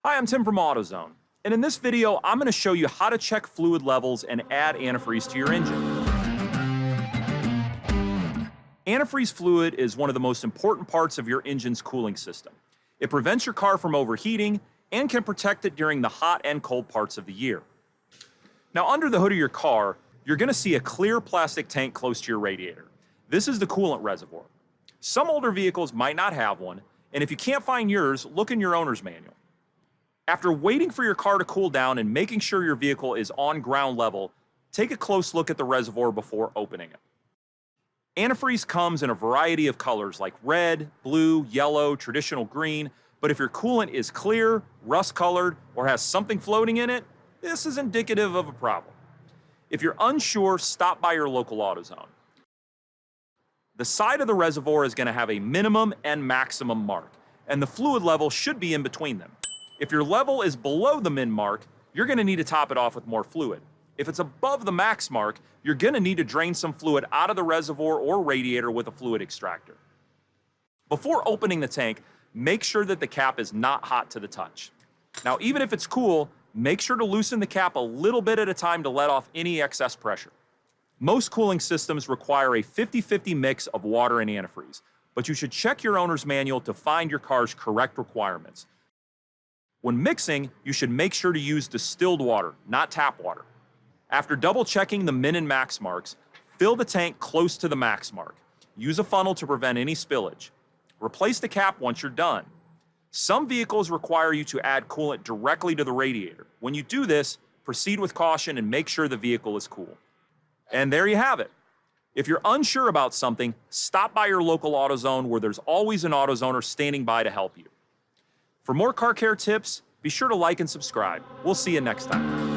Hi, I'm Tim from AutoZone, and in this video, I'm going to show you how to check fluid levels and add antifreeze to your engine. Antifreeze fluid is one of the most important parts of your engine's cooling system. It prevents your car from overheating and can protect it during the hot and cold parts of the year. Now, under the hood of your car, you're going to see a clear plastic tank close to your radiator. This is the coolant reservoir. Some older vehicles might not have one, and if you can't find yours, look in your owner's manual. After waiting for your car to cool down and making sure your vehicle is on ground level, take a close look at the reservoir before opening it. Antifreeze comes in a variety of colors like red, blue, yellow, traditional green, but if your coolant is clear, rust-colored, or has something floating in it, this is indicative of a problem. If you're unsure, stop by your local AutoZone. The side of the reservoir is going to have a minimum and maximum mark, and the fluid level should be in between them. If your level is below the min mark, you're going to need to top it off with more fluid. If it's above the max mark, you're going to need to drain some fluid out of the reservoir or radiator with a fluid extractor. Before opening the tank, make sure that the cap is not hot to the touch. Now, even if it's cool, make sure to loosen the cap a little bit at a time to let off any excess pressure. Most cooling systems require a 50-50 mix of water and antifreeze, but you should check your owner's manual to find your car's correct requirements. When mixing, you should make sure to use distilled water, not tap water. After double checking the min and max marks, fill the tank close to the max mark. Use a funnel to prevent any spillage. Replace the cap once you're done. Some vehicles require you to add coolant directly to the radiator. When you do this, proceed with caution and make sure the vehicle is cool. And there you have it. If you're unsure about something, stop by your local AutoZone where there's always an AutoZoner standing by to help you. For more car care tips, be sure to like and subscribe. We'll see you next time.